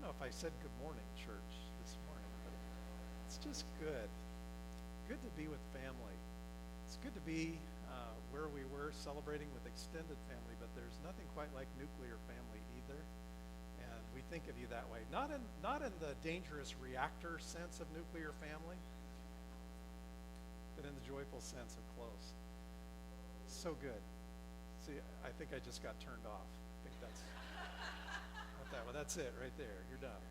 know if I said good morning, church, this morning, but it's just good. Good to be with family. It's good to be where we were celebrating with extended family, but there's nothing quite like nuclear family either. And we think of you that way. Not in the dangerous reactor sense of nuclear family, but in the joyful sense of close. So good. See, I think I just got turned off. I think that's not that. Well, that's it right there. You're done.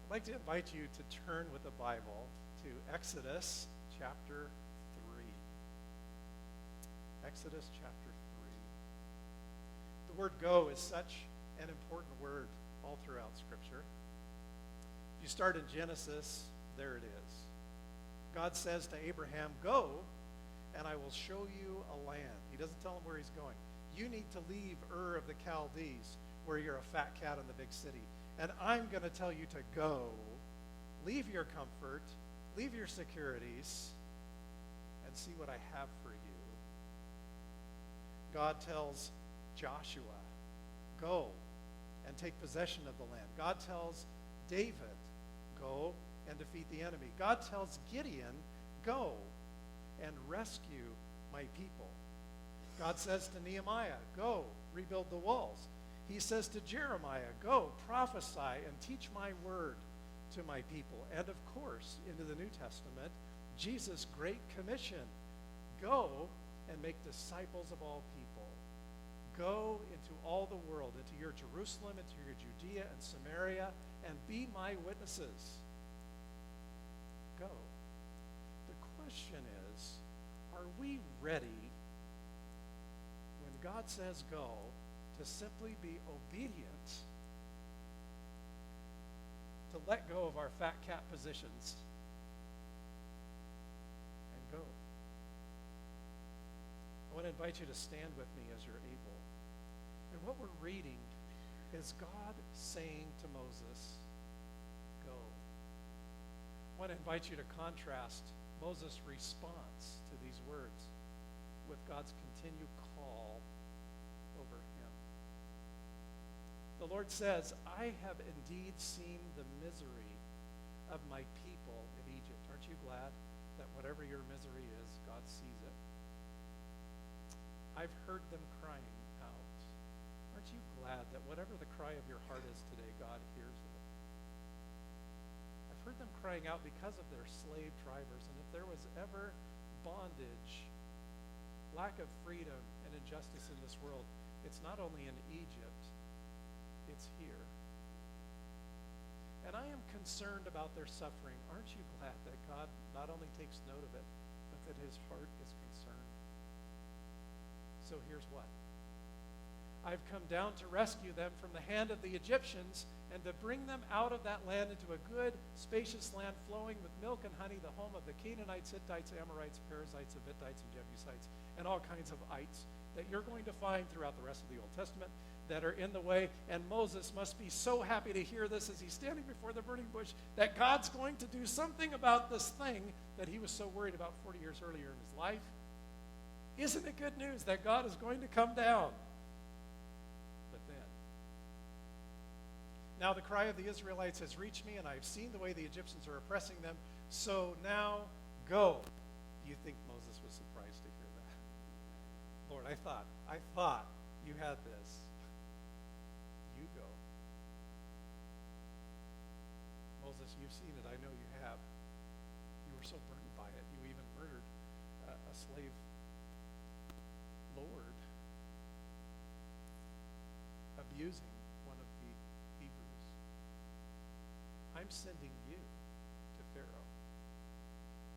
I'd like to invite you to turn with the Bible to Exodus chapter 3. Exodus chapter 3. The word go is such an important word all throughout Scripture. If you start in Genesis, there it is. God says to Abraham, go, and I will show you a land. He doesn't tell him where he's going. You need to leave Ur of the Chaldees, where you're a fat cat in the big city. And I'm going to tell you to go, leave your comfort, leave your securities, and see what I have for you. God tells Joshua, go and take possession of the land. God tells David, go and defeat the enemy. God tells Gideon, go and rescue my people. God says to Nehemiah, go, rebuild the walls. He says to Jeremiah, go, prophesy, and teach my word to my people. And of course, into the New Testament, Jesus' great commission, go and make disciples of all people. Go into all the world, into your Jerusalem, into your Judea and Samaria, and be my witnesses. Go. The question is, are we ready when God says go to simply be obedient, to let go of our fat cat positions and go? I want to invite you to stand with me as you're able. And what we're reading is God saying to Moses, go. I want to invite you to contrast Moses' response to these words with God's continued call over him. The Lord says, I have indeed seen the misery of my people in Egypt. Aren't you glad that whatever your misery is, God sees it? I've heard them crying out. Aren't you glad that whatever the cry of your heart is today, God hears it? I've heard them crying out because of their slave drivers. And if there was ever bondage, lack of freedom, and injustice in this world, it's not only in Egypt, it's here. And I am concerned about their suffering. Aren't you glad that God not only takes note of it, but that his heart is concerned? So here's what. I've come down to rescue them from the hand of the Egyptians and to bring them out of that land into a good, spacious land flowing with milk and honey, the home of the Canaanites, Hittites, Amorites, Perizzites, Hivitites, and Jebusites, and all kinds of ites that you're going to find throughout the rest of the Old Testament that are in the way. And Moses must be so happy to hear this as he's standing before the burning bush, that God's going to do something about this thing that he was so worried about 40 years earlier in his life. Isn't it good news that God is going to come down? But then, now the cry of the Israelites has reached me, and I have seen the way the Egyptians are oppressing them. So now go. Do you think Moses was surprised to hear that? Lord, I thought you had this. You go. Moses, you've seen it. I know you have. You were so burdened by it. You even murdered a slave lord, abusing one of the Hebrews. I'm sending you to Pharaoh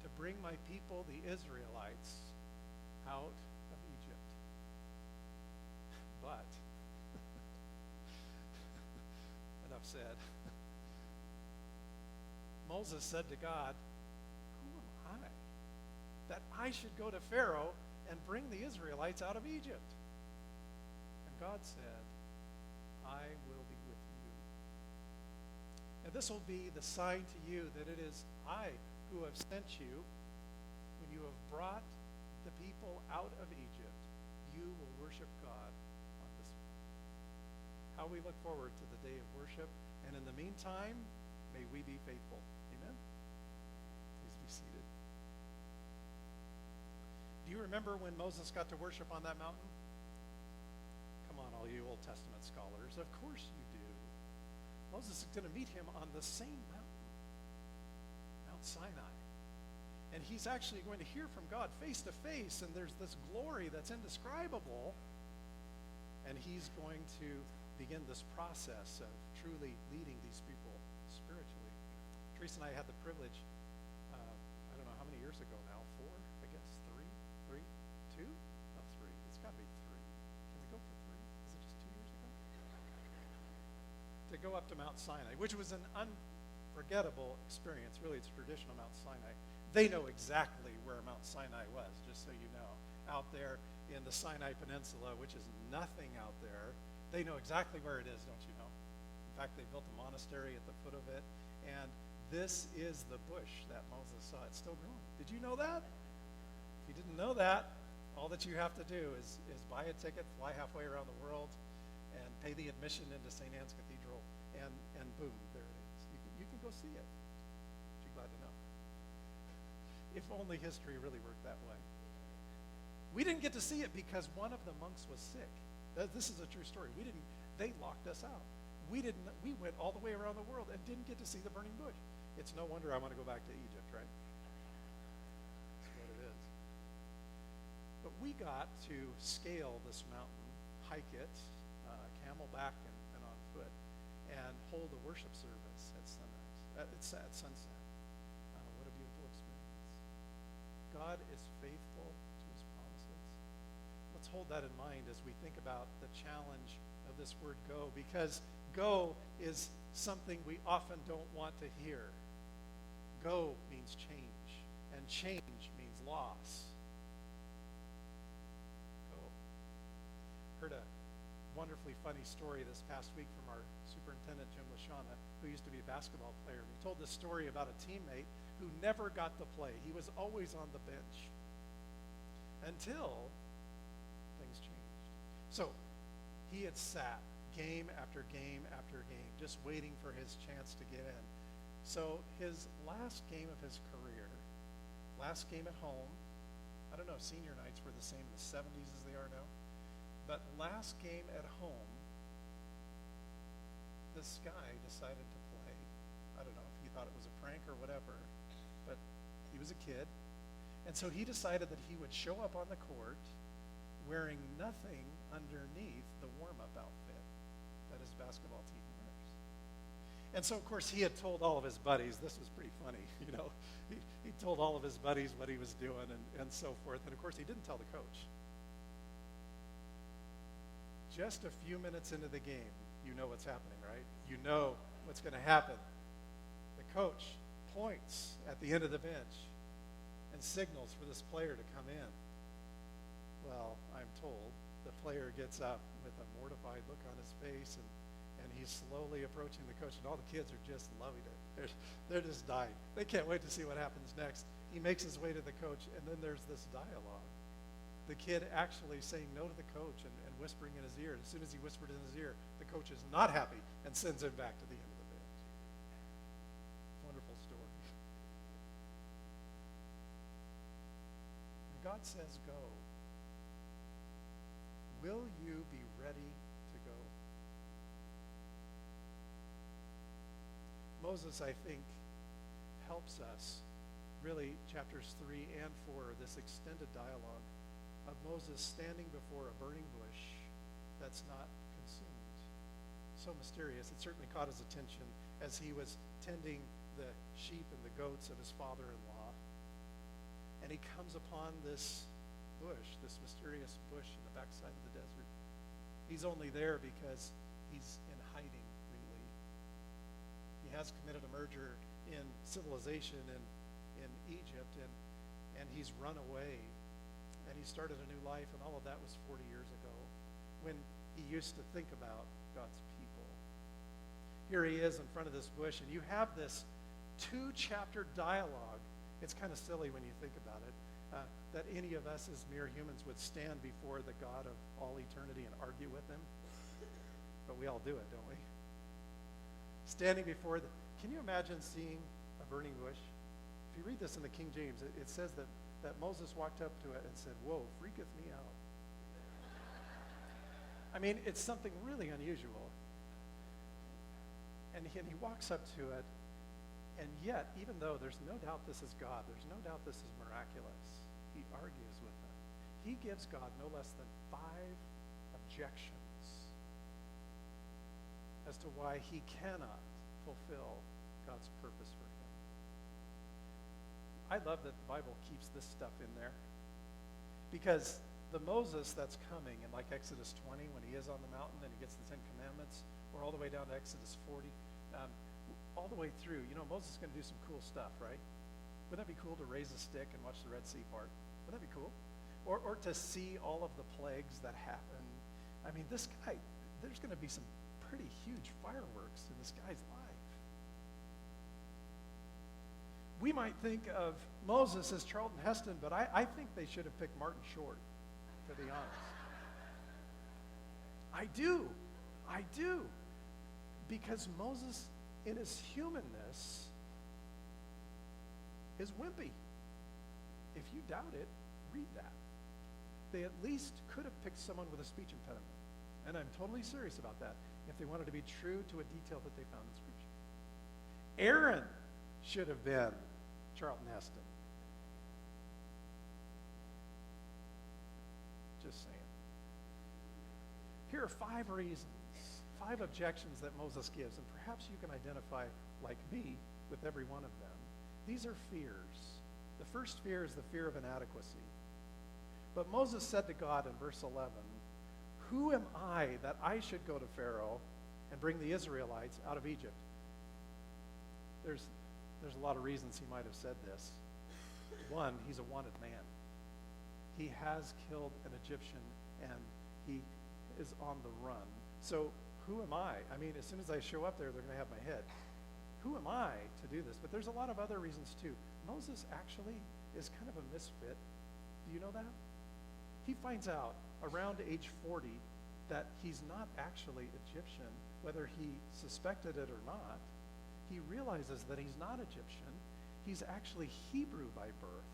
to bring my people, the Israelites, out of Egypt. But, enough said. Moses said to God, who am I that I should go to Pharaoh and bring the Israelites out of Egypt? And God said, I will be with you. And this will be the sign to you that it is I who have sent you. When you have brought the people out of Egypt, you will worship God on this mountain. how we look forward to the day of worship. And in the meantime, may we be faithful. Amen? Please be seated. Do you remember when Moses got to worship on that mountain? Come on, all you Old Testament scholars. Of course you do. Moses is going to meet him on the same mountain, Mount Sinai. And he's actually going to hear from God face to face, and there's this glory that's indescribable. And he's going to begin this process of truly leading these people spiritually. Teresa and I had the privilege, I don't know how many years ago now, 4, I guess, 3, 2? No, 3. It's got to be 3. Can we go for 3? Is it just 2 years ago? To go up to Mount Sinai, which was an unforgettable experience. Really, it's traditional Mount Sinai. They know exactly where Mount Sinai was, just so you know. Out there in the Sinai Peninsula, which is nothing out there. They know exactly where it is, don't you know? In fact, they built a monastery at the foot of it. And this is the bush that Moses saw. It's still growing. Did you know that? If you didn't know that, all that you have to do is buy a ticket, fly halfway around the world, and pay the admission into St. Anne's Cathedral, and boom, there it is. You can go see it. Aren't you glad to know? If only history really worked that way. We didn't get to see it because one of the monks was sick. This is a true story. They locked us out. We went all the way around the world and didn't get to see the burning bush. It's no wonder I want to go back to Egypt, right? That's what it is. But we got to scale this mountain, hike it, camelback and on foot, and hold a worship service at sunrise. It's at sunset. What a beautiful experience. God is faithful to his promises. Let's hold that in mind as we think about the challenge of this word go, because go is something we often don't want to hear. Go means change, and change means loss. Go. Heard a wonderfully funny story this past week from our superintendent, Jim Lashana, who used to be a basketball player. He told this story about a teammate who never got to play. He was always on the bench until things changed. So he had sat game after game after game, just waiting for his chance to get in. So his last game of his career, last game at home, I don't know if senior nights were the same in the 70s as they are now, but last game at home, this guy decided to play. I don't know if he thought it was a prank or whatever, but he was a kid. And so he decided that he would show up on the court wearing nothing underneath the warm-up outfit that his basketball team wears. And so, of course, he had told all of his buddies, this was pretty funny, you know, he told all of his buddies what he was doing and so forth. And, of course, he didn't tell the coach. Just a few minutes into the game, you know what's happening, right? You know what's going to happen. The coach points at the end of the bench and signals for this player to come in. Well, I'm told the player gets up with a mortified look on his face, and he's slowly approaching the coach, and all the kids are just loving it. They're just dying. They can't wait to see what happens next. He makes his way to the coach, and then there's this dialogue. The kid actually saying no to the coach and whispering in his ear. And as soon as he whispered in his ear, the coach is not happy and sends him back to the end of the bench. Wonderful story. When God says go, will you be ready to go? Moses, I think, helps us, really, chapters 3 and 4, this extended dialogue of Moses standing before a burning bush that's not consumed. So mysterious. It certainly caught his attention as he was tending the sheep and the goats of his father-in-law. And he comes upon this bush, this mysterious bush in the backside of the desert. He's only there because he's in hiding, really. He has committed a merger in civilization in Egypt, and he's run away. And he started a new life, and all of that was 40 years ago when he used to think about God's people. Here he is in front of this bush, and you have this 2-chapter dialogue. It's kind of silly when you think about it, that any of us as mere humans would stand before the God of all eternity and argue with him. but we all do it, don't we? Standing before the, can you imagine seeing a burning bush? If you read this in the King James, it says that Moses walked up to it and said, "Whoa, freaketh me out." I mean, it's something really unusual. And he walks up to it, and yet, even though there's no doubt this is God, there's no doubt this is miraculous, he argues with them. He gives God no less than 5 objections as to why he cannot fulfill God's purpose for him. I love that the Bible keeps this stuff in there, because the Moses that's coming in like Exodus 20, when he is on the mountain and he gets the 10 Commandments, or all the way down to Exodus 40, all the way through, Moses is going to do some cool stuff, right? Wouldn't that be cool to raise a stick and watch the Red Sea part? Wouldn't that be cool? Or to see all of the plagues that happen. I mean, this guy, there's going to be some pretty huge fireworks in this guy's life. We might think of Moses as Charlton Heston, but I think they should have picked Martin Short, to be honest. I do. Because Moses, in his humanness, is wimpy. If you doubt it, read that. They at least could have picked someone with a speech impediment. And I'm totally serious about that, if they wanted to be true to a detail that they found in Scripture. Aaron should have been Charlton Heston. Just saying. Here are 5 reasons, 5 objections that Moses gives, and perhaps you can identify, like me, with every one of them. These are fears. The first fear is the fear of inadequacy. But Moses said to God in verse 11, "Who am I that I should go to Pharaoh and bring the Israelites out of Egypt?" There's a lot of reasons he might have said this. One, he's a wanted man. He has killed an Egyptian, and he is on the run. So who am I? I mean, as soon as I show up there, they're going to have my head. Who am I to do this? But there's a lot of other reasons too. Moses actually is kind of a misfit. Do you know that? He finds out around age 40 that he's not actually Egyptian, whether he suspected it or not. He realizes that he's not Egyptian. He's actually Hebrew by birth.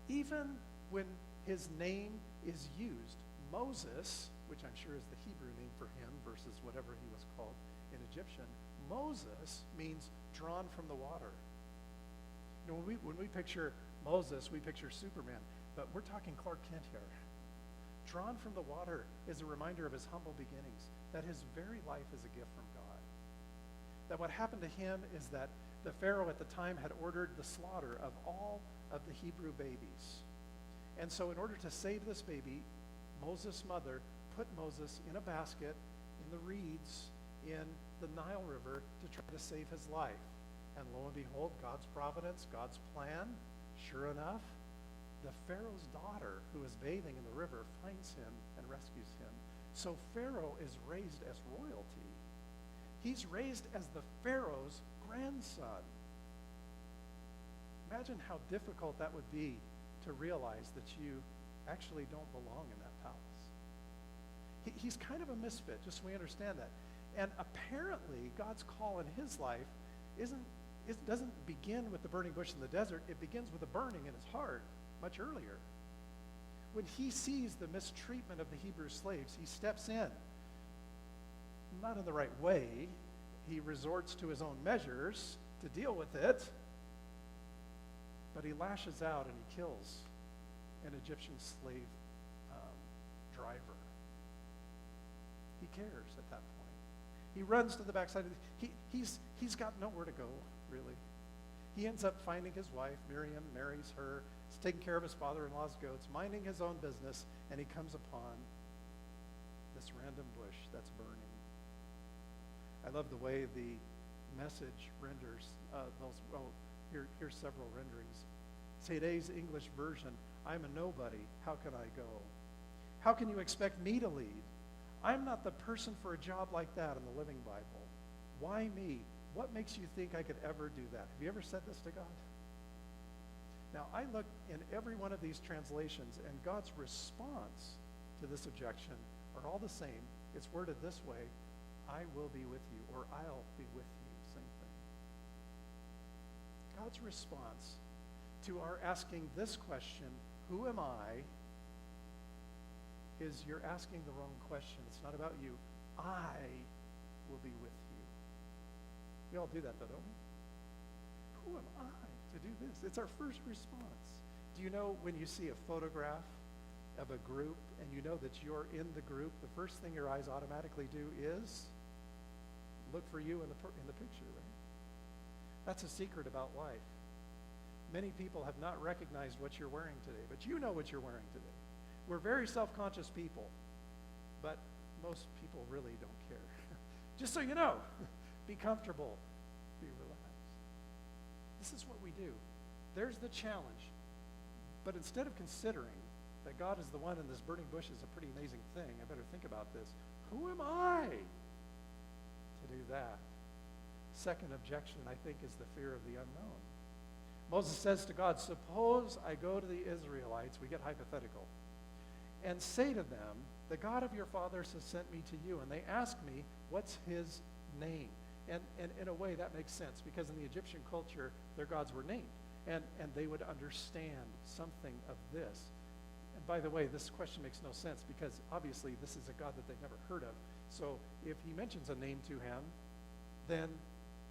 Even when his name is used, Moses, which I'm sure is the Hebrew name for him versus whatever he was called in Egyptian, Moses means drawn from the water. When we picture Moses, we picture Superman, but we're talking Clark Kent here. Drawn from the water is a reminder of his humble beginnings, that his very life is a gift from God. That what happened to him is that the Pharaoh at the time had ordered the slaughter of all of the Hebrew babies. And so in order to save this baby, Moses' mother put Moses in a basket in the reeds in the Nile River to try to save his life. And lo and behold, God's providence, God's plan, sure enough, the Pharaoh's daughter, who is bathing in the river, finds him and rescues him. So Pharaoh is raised as royalty. He's raised as the Pharaoh's grandson. Imagine how difficult that would be to realize that you actually don't belong in that palace. He's kind of a misfit, just so we understand that. And apparently, God's call in his life doesn't begin with the burning bush in the desert. It begins with a burning in his heart much earlier. When he sees the mistreatment of the Hebrew slaves, he steps in. Not in the right way. He resorts to his own measures to deal with it. But he lashes out and he kills an Egyptian slave driver. He cares at that point. He runs to the backside. He's got nowhere to go, really. He ends up finding his wife, Miriam, marries her, is taking care of his father-in-law's goats, minding his own business, and he comes upon this random bush that's burning. I love the way the Message renders those. Well, here's several renderings. Today's English version, "I'm a nobody, how can I go? How can you expect me to lead? I'm not the person for a job like that," in the Living Bible. "Why me? What makes you think I could ever do that?" Have you ever said this to God? Now, I look in every one of these translations, and God's response to this objection are all the same. It's worded this way: I will be with you, or I'll be with you. Same thing. God's response to our asking this question, who am I, is you're asking the wrong question. It's not about you. I will be with you. We all do that, though, don't we? Who am I to do this? It's our first response. Do you know when you see a photograph of a group and you know that you're in the group, the first thing your eyes automatically do is look for you in the picture, right? That's a secret about life. Many people have not recognized what you're wearing today, but you know what you're wearing today. We're very self-conscious people, but most people really don't care. Just so you know, be comfortable, be relaxed. This is what we do. There's the challenge. But instead of considering that God is the one and this burning bush is a pretty amazing thing, I better think about this. Who am I to do that? Second objection, I think, is the fear of the unknown. Moses says to God, suppose I go to the Israelites, we get hypothetical, and say to them, the God of your fathers has sent me to you, and they ask me, what's his name? And in a way, that makes sense, because in the Egyptian culture, their gods were named, and they would understand something of this. And by the way, this question makes no sense, because obviously this is a God that they've never heard of. So if he mentions a name to him, then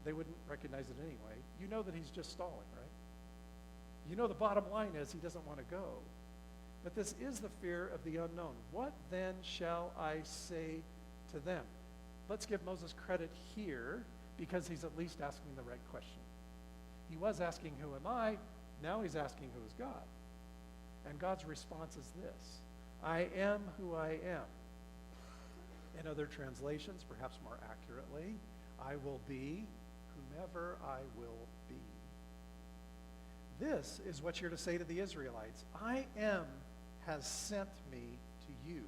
they wouldn't recognize it anyway. You know that he's just stalling, right? You know the bottom line is he doesn't want to go. But this is the fear of the unknown. What then shall I say to them? Let's give Moses credit here, because he's at least asking the right question. He was asking, who am I? Now he's asking, who is God? And God's response is this: I am who I am. In other translations, perhaps more accurately, I will be whomever I will be. This is what you're to say to the Israelites. I am has sent me to you.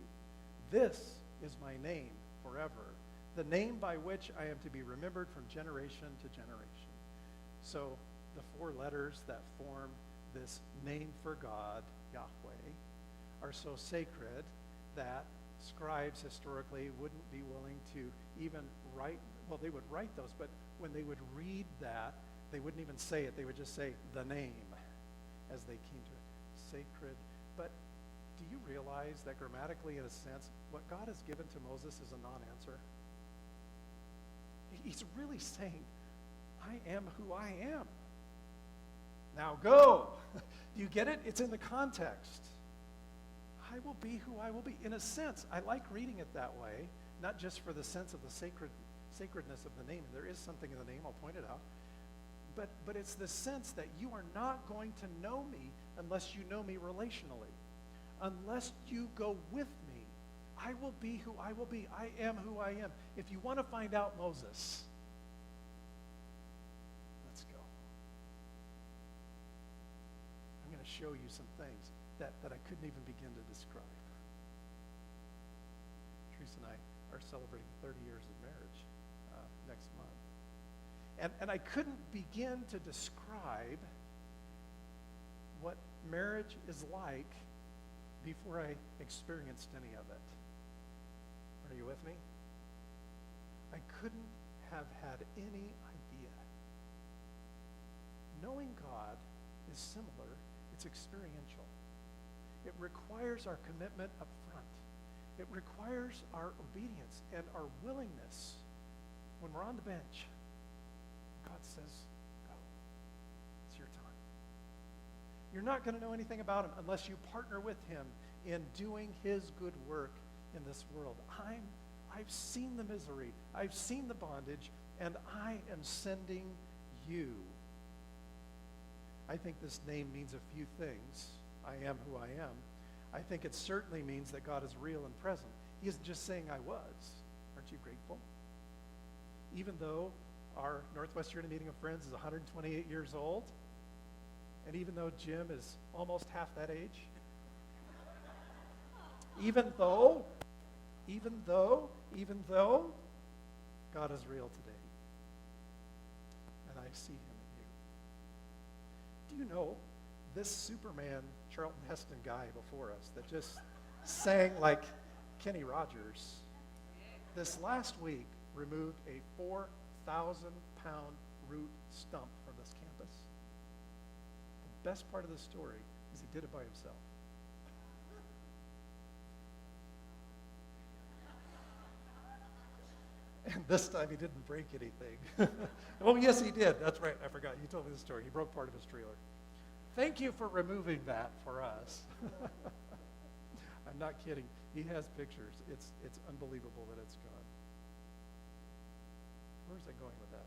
This is my name forever, the name by which I am to be remembered from generation to generation. So the four letters that form this name for God, Yahweh, are so sacred that scribes historically wouldn't be willing to even write, well, they would write those, but when they would read that, they wouldn't even say it. They would just say the name as they came to it. Sacred. But do you realize that grammatically, in a sense, what God has given to Moses is a non-answer? He's really saying, I am who I am. Now go. Do you get it? It's in the context. I will be who I will be. In a sense, I like reading it that way, not just for the sense of the sacredness of the name. There is something in the name, I'll point it out. But it's the sense that you are not going to know me unless you know me relationally. Unless you go with me, I will be who I will be. I am who I am. If you want to find out Moses, let's go. I'm going to show you some things that I couldn't even begin to describe. Teresa and I are celebrating 30 years of marriage next month. And I couldn't begin to describe what marriage is like before I experienced any of it. Are you with me? I couldn't have had any idea. Knowing God is similar. It's experiential. It requires our commitment up front. It requires our obedience and our willingness when we're on the bench. God says, go. It's your time. You're not going to know anything about him unless you partner with him in doing his good work in this world. I've seen the misery. I've seen the bondage, and I am sending you. I think this name means a few things. I am who I am. I think it certainly means that God is real and present. He isn't just saying I was. Aren't you grateful? Even though our Northwestern Meeting of Friends is 128 years old, and even though Jim is almost half that age, even though God is real today, and I see him in you. Do you know this Superman Charlton Heston guy before us that just sang like Kenny Rogers, this last week removed a 4,000-pound root stump from this campus. The best part of the story is he did it by himself. And this time he didn't break anything. Oh, yes, he did. That's right. I forgot. You told me the story. He broke part of his trailer. Thank you for removing that for us. I'm not kidding. He has pictures. It's unbelievable that it's gone. Where's I going with that?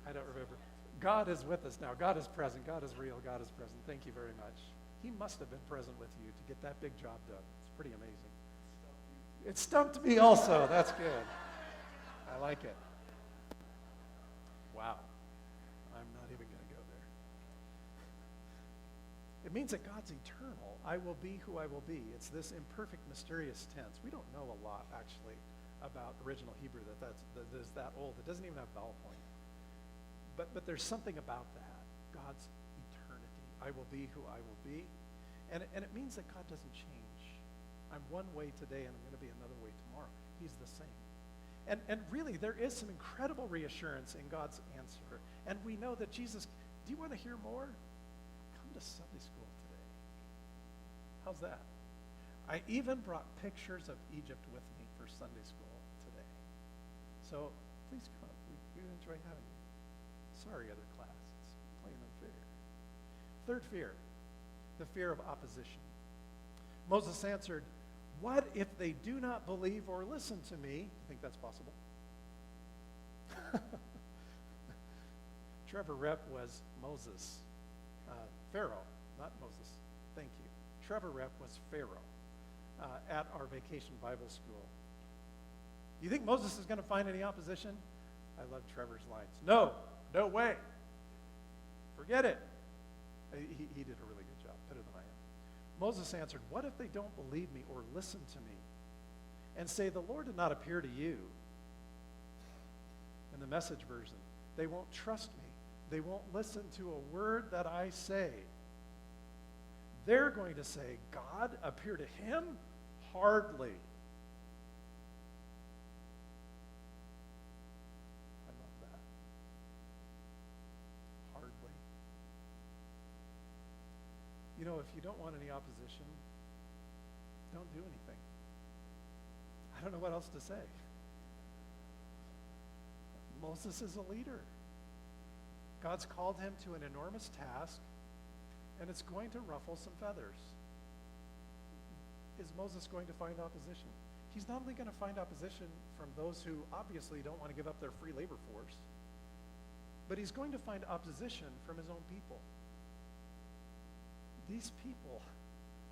I don't remember. God is with us now. God is present. God is real. God is present. Thank you very much. He must have been present with you to get that big job done. It's pretty amazing. It stumped me also. That's good. I like it. Wow. I'm not even going to go there. It means that God's eternal. I will be who I will be. It's this imperfect, mysterious tense. We don't know a lot, actually, about original Hebrew that is that old. It doesn't even have vowel point. But there's something about that. God's eternity. I will be who I will be. And it means that God doesn't change. I'm one way today and I'm going to be another way tomorrow. He's the same. And really, there is some incredible reassurance in God's answer. And we know that Jesus, do you want to hear more? Come to Sunday school today. How's that? I even brought pictures of Egypt with me for Sunday school today. So please come. We enjoy having you. Sorry, other class. It's plain unfair. Third fear, the fear of opposition. Moses answered, "What if they do not believe or listen to me?" You think that's possible? Trevor Rep was Moses. Pharaoh, not Moses. Thank you. Trevor Rep was Pharaoh at our vacation Bible school. You think Moses is going to find any opposition? I love Trevor's lines. No way. Forget it. He did a really good job, better than I am. Moses answered, "What if they don't believe me or listen to me and say, 'The Lord did not appear to you'?" In the Message version, they won't trust me. They won't listen to a word that I say. They're going to say, "God appeared to him? Hardly." I love that. Hardly. You know, if you don't want any opposition, don't do anything. I don't know what else to say. Moses is a leader. God's called him to an enormous task, and it's going to ruffle some feathers. Is Moses going to find opposition? He's not only going to find opposition from those who obviously don't want to give up their free labor force, but he's going to find opposition from his own people. These people,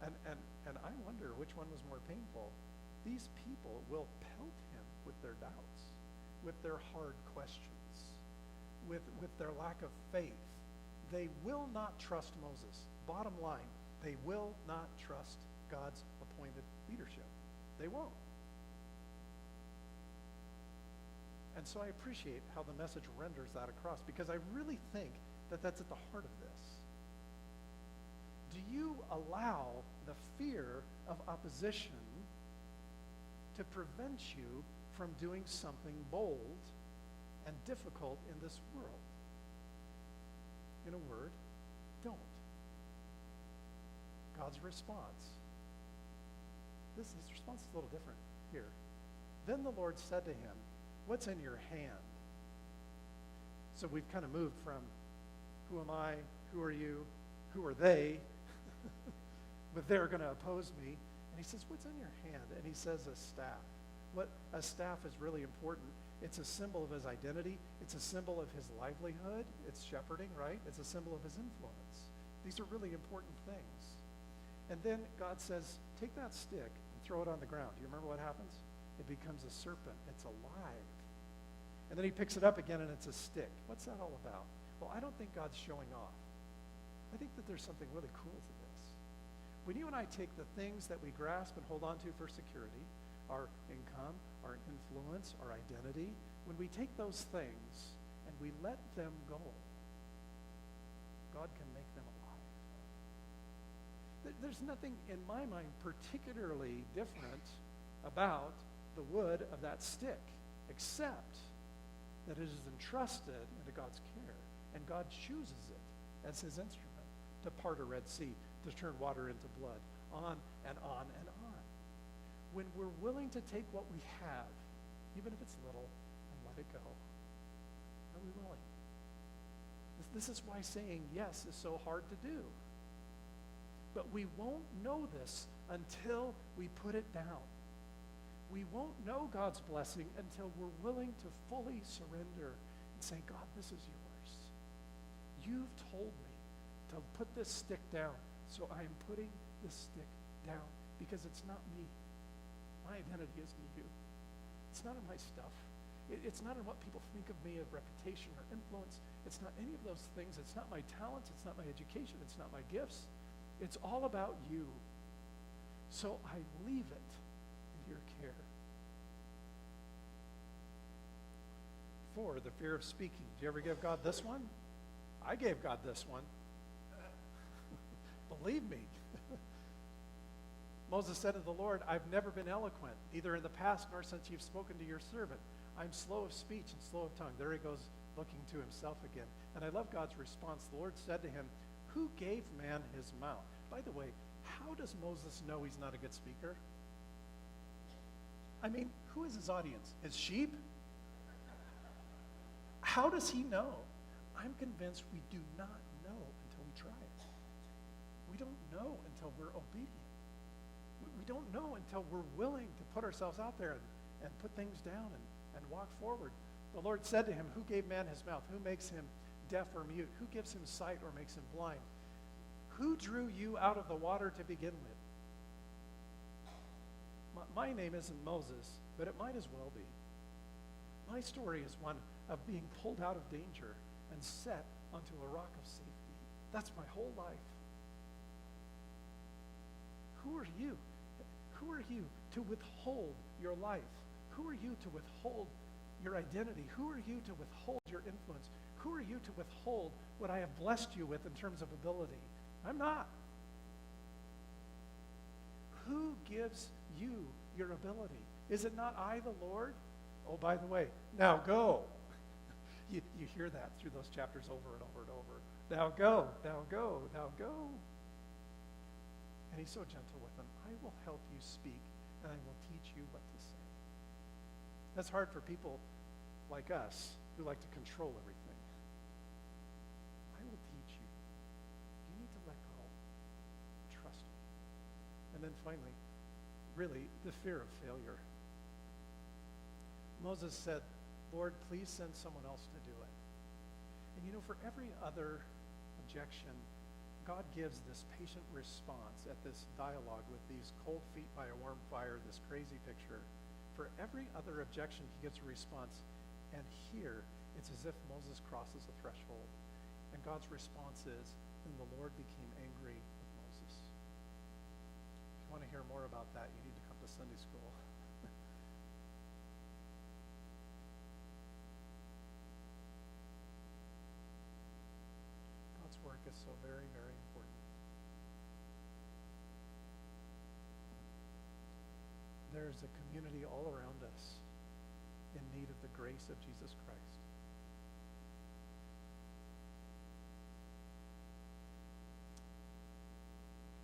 and I wonder which one was more painful. These people will pelt him with their doubts, with their hard questions, with their lack of faith. They will not trust Moses. Bottom line, they will not trust God's appointed leadership. They won't. And so I appreciate how the Message renders that across, because I really think that that's at the heart of this. Do you allow the fear of opposition to prevent you from doing something bold and difficult in this world? In a word, don't. God's response. His response is a little different here. Then the Lord said to him, "What's in your hand?" So we've kind of moved from who am I, who are you, who are they, but they're going to oppose me. And he says, "What's in your hand?" And he says, "A staff." What a staff is really important. It's a symbol of his identity. It's a symbol of his livelihood. It's shepherding, right? It's a symbol of his influence. These are really important things. And then God says, "Take that stick and throw it on the ground." Do you remember what happens? It becomes a serpent. It's alive. And then he picks it up again and it's a stick. What's that all about? Well, I don't think God's showing off. I think that there's something really cool to this. When you and I take the things that we grasp and hold on to for security, our income, our influence, our identity, when we take those things and we let them go, God can make them alive. There's nothing in my mind particularly different about the wood of that stick, except that it is entrusted into God's care, and God chooses it as his instrument to part a Red Sea, to turn water into blood, on and on and on. When we're willing to take what we have, even if it's little, and let it go, are we willing? This is why saying yes is so hard to do. But we won't know this until we put it down. We won't know God's blessing until we're willing to fully surrender and say, God, this is yours. You've told me to put this stick down, so I am putting this stick down because it's not me. My identity isn't you. It's not in my stuff. It's not in what people think of me of reputation or influence. It's not any of those things. It's not my talents. It's not my education. It's not my gifts. It's all about you. So I leave it in your care. 4, the fear of speaking. Do you ever give God this one? I gave God this one. Believe me. Moses said to the Lord, I've never been eloquent, neither in the past nor since you've spoken to your servant. I'm slow of speech and slow of tongue. There he goes looking to himself again. And I love God's response. The Lord said to him, who gave man his mouth? By the way, how does Moses know he's not a good speaker? I mean, who is his audience? His sheep? How does he know? I'm convinced we do not know until we try it. We don't know until we're obedient. We don't know until we're willing to put ourselves out there and put things down and walk forward. The Lord said to him, who gave man his mouth? Who makes him deaf or mute? Who gives him sight or makes him blind? Who drew you out of the water to begin with? My name isn't Moses, but it might as well be. My story is one of being pulled out of danger and set onto a rock of safety. That's my whole life. Who are you? Who are you to withhold your life? Who are you to withhold your identity? Who are you to withhold your influence? Who are you to withhold what I have blessed you with in terms of ability? I'm not. Who gives you your ability? Is it not I, the Lord? Oh, by the way, now go. You hear that through those chapters over and over and over. Now go, now go, now go. And he's so gentle with them. I will help you speak, and I will teach you what to say. That's hard for people like us who like to control everything. I will teach you. You need to let go. Trust me. And then finally, really, the fear of failure. Moses said, Lord, please send someone else to do it. And you know, for every other objection, God gives this patient response at this dialogue with these cold feet by a warm fire, this crazy picture. For every other objection, he gives a response. And here, it's as if Moses crosses a threshold. And God's response is, then the Lord became angry with Moses. If you want to hear more about that, you need to come to Sunday school. God's work is so very, very important. There's a community all around us in need of the grace of Jesus Christ.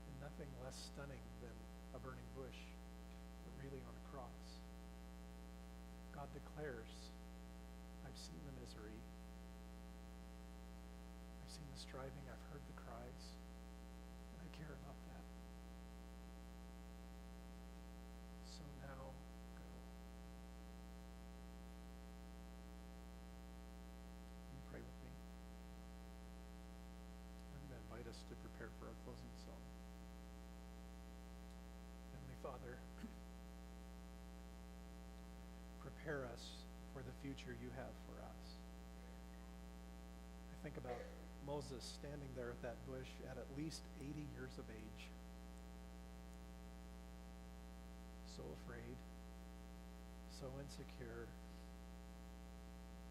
And nothing less stunning than a burning bush, but really on a cross. God declares, I've seen the misery, I've seen the striving, I've heard the cries, and I care about that. So now, go. Will you pray with me? I'm going to invite us to prepare for our closing song. Heavenly Father, prepare us for the future you have for us. I think about Moses standing there at that bush at least 80 years of age. So afraid, so insecure,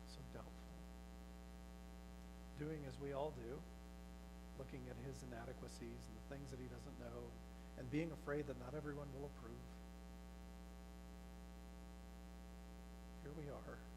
so doubtful. Doing as we all do, looking at his inadequacies and the things that he doesn't know, and being afraid that not everyone will approve. we are.